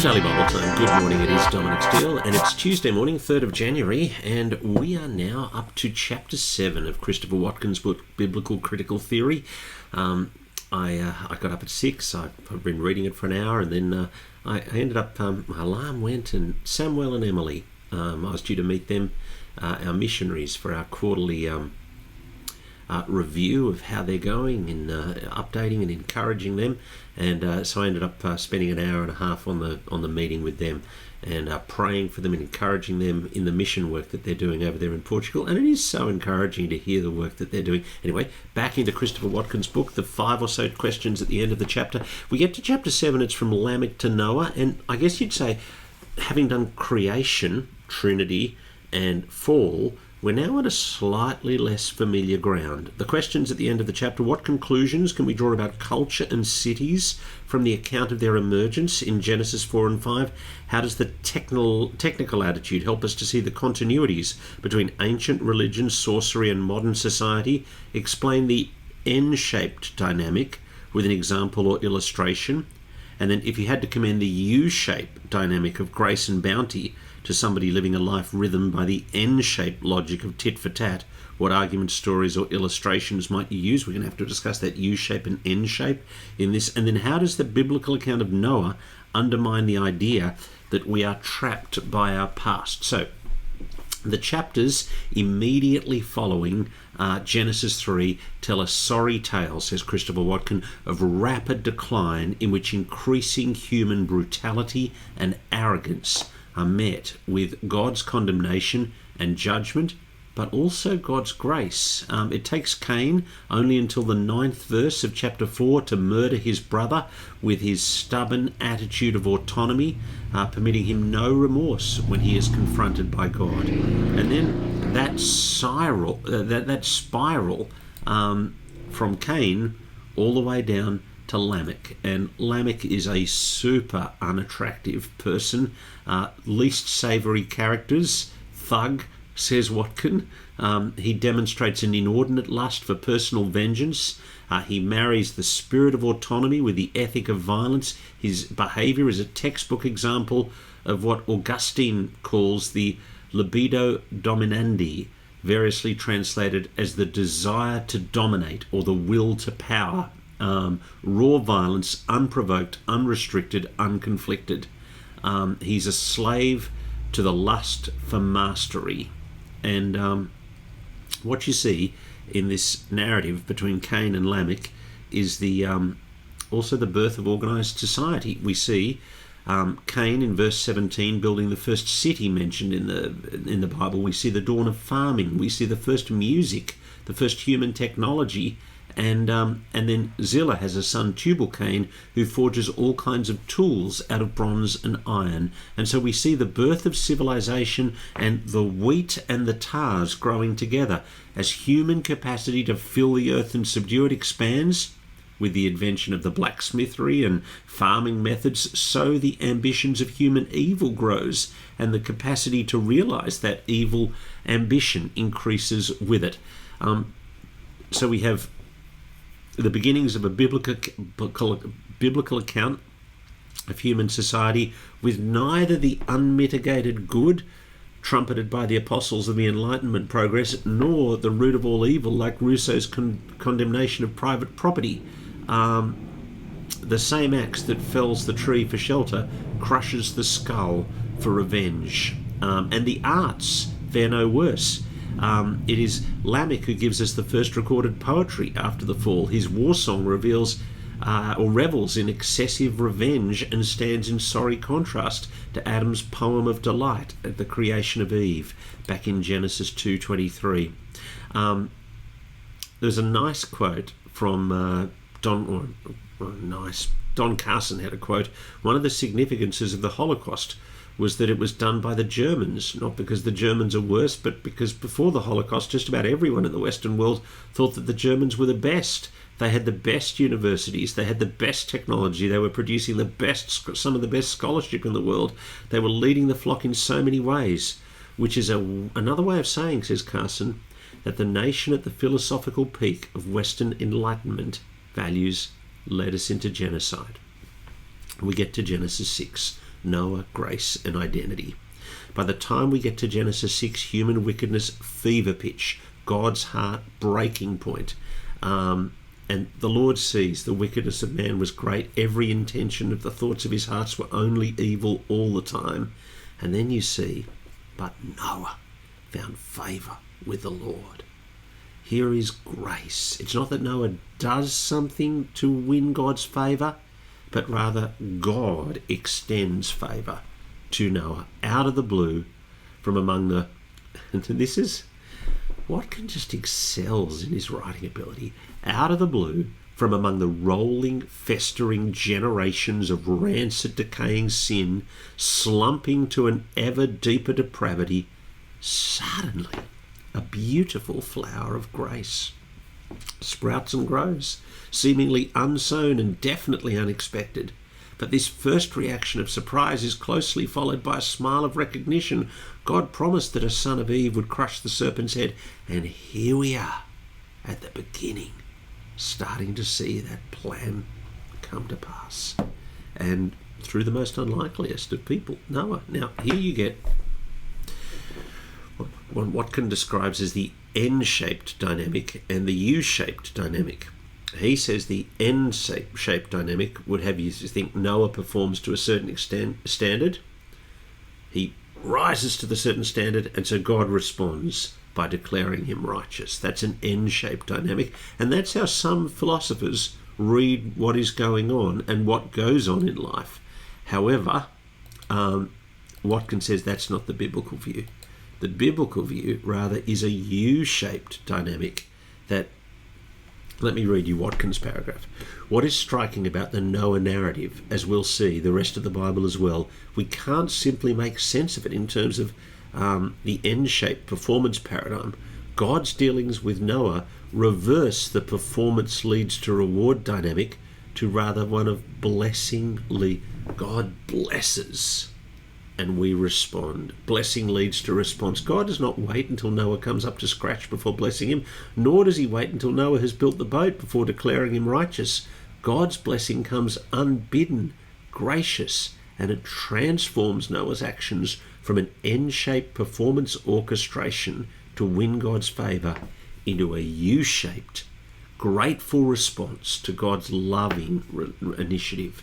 Daily Bible Time. Good morning, it is Dominic Steele, and it's Tuesday morning, 3rd of January, and we are now up to Chapter 7 of Christopher Watkin's book, Biblical Critical Theory. I got up at 6, I've been reading it for an hour, and then I ended up, my alarm went, and Samuel and Emily, I was due to meet them, our missionaries, for our quarterly review of how they're going and updating and encouraging them, and so I ended up spending an hour and a half on the meeting with them and praying for them and encouraging them in the mission work that they're doing over there in Portugal. And it is so encouraging to hear the work that they're doing. Anyway, back into Christopher Watkin's book, the 5 or so questions at the end of the chapter. We get to chapter 7, it's from Lamech to Noah, and I guess you'd say, having done creation, Trinity, and fall, we're now at a slightly less familiar ground. The questions at the end of the chapter: what conclusions can we draw about culture and cities from the account of their emergence in Genesis 4 and 5? How does the technical attitude help us to see the continuities between ancient religion, sorcery, and modern society? Explain the N-shaped dynamic with an example or illustration. And then if you had to commend the U-shaped dynamic of grace and bounty to somebody living a life rhythm by the N-shaped logic of tit for tat, what argument, stories, or illustrations might you use? We're going to have to discuss that U-shape and N-shape in this. And then how does the biblical account of Noah undermine the idea that we are trapped by our past? So the chapters immediately following Genesis 3 tell a sorry tale, says Christopher Watkin, of rapid decline in which increasing human brutality and arrogance are met with God's condemnation and judgment, but also God's grace. It takes Cain only until the 9th verse of chapter 4 to murder his brother with his stubborn attitude of autonomy, permitting him no remorse when he is confronted by God. And then that spiral from Cain all the way down to Lamech. And Lamech is a super unattractive person, least savoury characters, thug, says Watkin. He demonstrates an inordinate lust for personal vengeance. He marries the spirit of autonomy with the ethic of violence. His behaviour is a textbook example of what Augustine calls the libido dominandi, variously translated as the desire to dominate or the will to power. Raw violence, unprovoked, unrestricted, unconflicted. He's a slave to the lust for mastery. And what you see in this narrative between Cain and Lamech is the also the birth of organised society. We see Cain in verse 17 building the first city mentioned in the Bible. We see the dawn of farming. We see the first music, the first human technology. And then Zillah has a son, Tubal-Cain, who forges all kinds of tools out of bronze and iron. And so we see the birth of civilization and the wheat and the tares growing together. As human capacity to fill the earth and subdue it expands, with the invention of the blacksmithery and farming methods, so the ambitions of human evil grows, and the capacity to realize that evil ambition increases with it. So we have the beginnings of a biblical account of human society with neither the unmitigated good trumpeted by the apostles of the Enlightenment progress nor the root of all evil like Rousseau's condemnation of private property. The same axe that fells the tree for shelter crushes the skull for revenge. And the arts fare no worse. It is Lamech who gives us the first recorded poetry after the fall. His war song reveals or revels in excessive revenge and stands in sorry contrast to Adam's poem of delight at the creation of Eve back in Genesis 2:23. There's a nice quote from Don Carson had a quote. One of the significances of the Holocaust was that it was done by the Germans, not because the Germans are worse, but because before the Holocaust, just about everyone in the Western world thought that the Germans were the best. They had the best universities, they had the best technology, they were producing some of the best scholarship in the world. They were leading the flock in so many ways, which is another way of saying, says Carson, that the nation at the philosophical peak of Western Enlightenment values led us into genocide. We get to Genesis 6. Noah, grace, and identity. By the time we get to Genesis 6, human wickedness fever pitch, God's heart breaking point. And the Lord sees the wickedness of man was great. Every intention of the thoughts of his hearts were only evil all the time. And then you see, but Noah found favour with the Lord. Here is grace. It's not that Noah does something to win God's favour, but rather God extends favour to Noah out of the blue from among the... And this is... Watkin just excels in his writing ability. Out of the blue, from among the rolling, festering generations of rancid, decaying sin, slumping to an ever deeper depravity, suddenly a beautiful flower of grace sprouts and grows, seemingly unsown and definitely unexpected. But this first reaction of surprise is closely followed by a smile of recognition. God promised that a son of Eve would crush the serpent's head, and here we are at the beginning, starting to see that plan come to pass. And through the most unlikeliest of people, Noah. Now, here you get what Watkin describes as the N-shaped dynamic and the U-shaped dynamic. He says the N-shaped dynamic would have you think Noah performs to a certain standard. He rises to the certain standard, and so God responds by declaring him righteous. That's an N-shaped dynamic, and that's how some philosophers read what is going on and what goes on in life. However, Watkin says that's not the biblical view. The biblical view, rather, is a U-shaped dynamic that... Let me read you Watkin's paragraph. What is striking about the Noah narrative, as we'll see, the rest of the Bible as well, we can't simply make sense of it in terms of the N-shaped performance paradigm. God's dealings with Noah reverse the performance leads to reward dynamic to rather one of blessing. God blesses and we respond. Blessing leads to response. God does not wait until Noah comes up to scratch before blessing him, nor does he wait until Noah has built the boat before declaring him righteous. God's blessing comes unbidden, gracious, and it transforms Noah's actions from an N-shaped performance orchestration to win God's favour into a U-shaped, grateful response to God's loving initiative.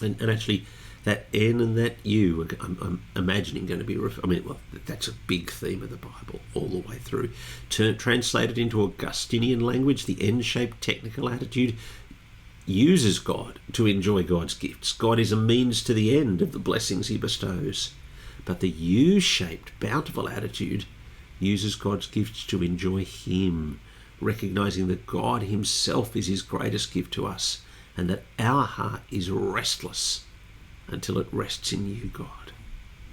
And actually, that N and that U, I'm imagining going to be... that's a big theme of the Bible all the way through. Translated into Augustinian language, the N-shaped technical attitude uses God to enjoy God's gifts. God is a means to the end of the blessings he bestows. But the U-shaped bountiful attitude uses God's gifts to enjoy him, recognizing that God himself is his greatest gift to us, and that our heart is restless until it rests in you, God.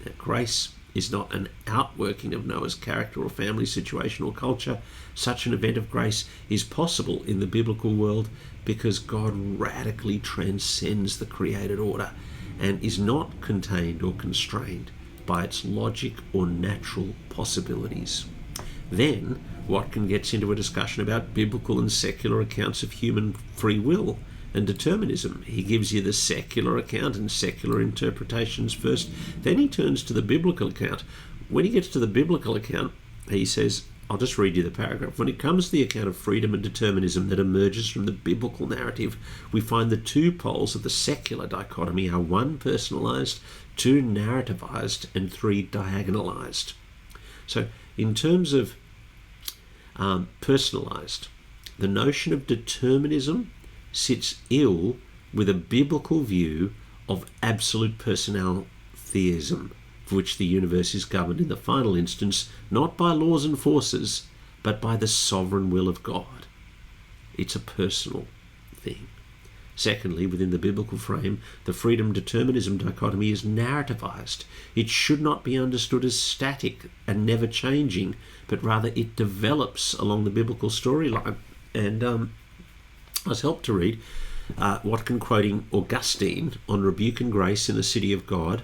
That grace is not an outworking of Noah's character or family situation or culture. Such an event of grace is possible in the biblical world because God radically transcends the created order and is not contained or constrained by its logic or natural possibilities. Then Watkin gets into a discussion about biblical and secular accounts of human free will and determinism. He gives you the secular account and secular interpretations first, then he turns to the biblical account. When he gets to the biblical account, he says, I'll just read you the paragraph. When it comes to the account of freedom and determinism that emerges from the biblical narrative, we find the two poles of the secular dichotomy are 1, personalised, 2, narrativized, and 3, diagonalized. So in terms of personalised, the notion of determinism sits ill with a biblical view of absolute personal theism, for which the universe is governed in the final instance not by laws and forces, but by the sovereign will of God. It's a personal thing. Secondly, within the biblical frame, the freedom-determinism dichotomy is narrativized. It should not be understood as static and never changing, but rather it develops along the biblical storyline. And I was helped to read Watkin quoting Augustine on Rebuke and Grace in the City of God.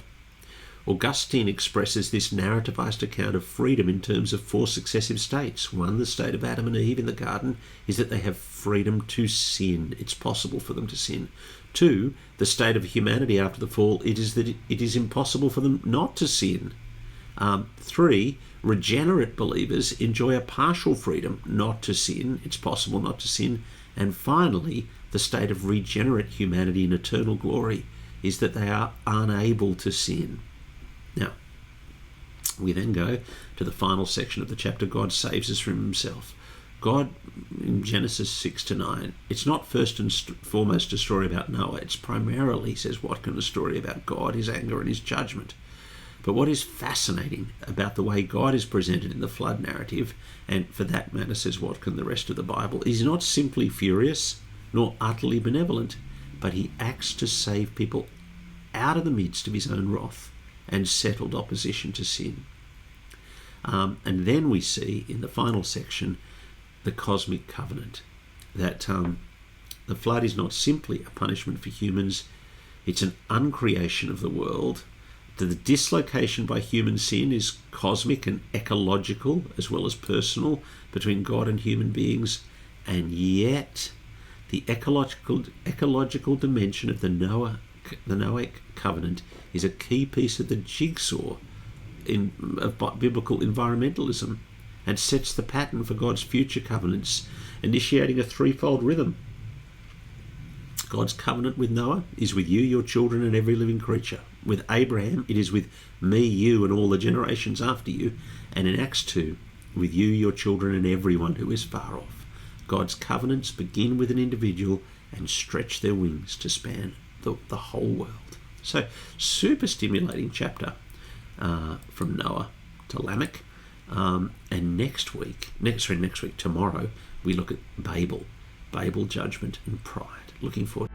Augustine expresses this narrativized account of freedom in terms of 4 successive states. 1, the state of Adam and Eve in the garden, is that they have freedom to sin. It's possible for them to sin. 2, the state of humanity after the fall, it is that it is impossible for them not to sin. 3, regenerate believers enjoy a partial freedom not to sin. It's possible not to sin. And finally, the state of regenerate humanity in eternal glory is that they are unable to sin. Now, we then go to the final section of the chapter. God saves us from himself. God, in Genesis 6-9, it's not first and foremost a story about Noah. It's primarily, says Watkin, a story about God, his anger and his judgment. But what is fascinating about the way God is presented in the flood narrative, and for that matter, says Watkin, the rest of the Bible, is not simply furious nor utterly benevolent, but he acts to save people out of the midst of his own wrath and settled opposition to sin. And then we see in the final section the cosmic covenant, that the flood is not simply a punishment for humans, it's an uncreation of the world. The dislocation by human sin is cosmic and ecological as well as personal between God and human beings, and yet the ecological dimension of the Noahic covenant is a key piece of the jigsaw of biblical environmentalism, and sets the pattern for God's future covenants, initiating a threefold rhythm. God's covenant with Noah is with you, your children, and every living creature. With Abraham, it is with me, you, and all the generations after you. And in Acts 2, with you, your children, and everyone who is far off. God's covenants begin with an individual and stretch their wings to span the whole world. So, super stimulating chapter from Noah to Lamech. And next week, tomorrow, we look at Babel, judgment and pride. Looking forward.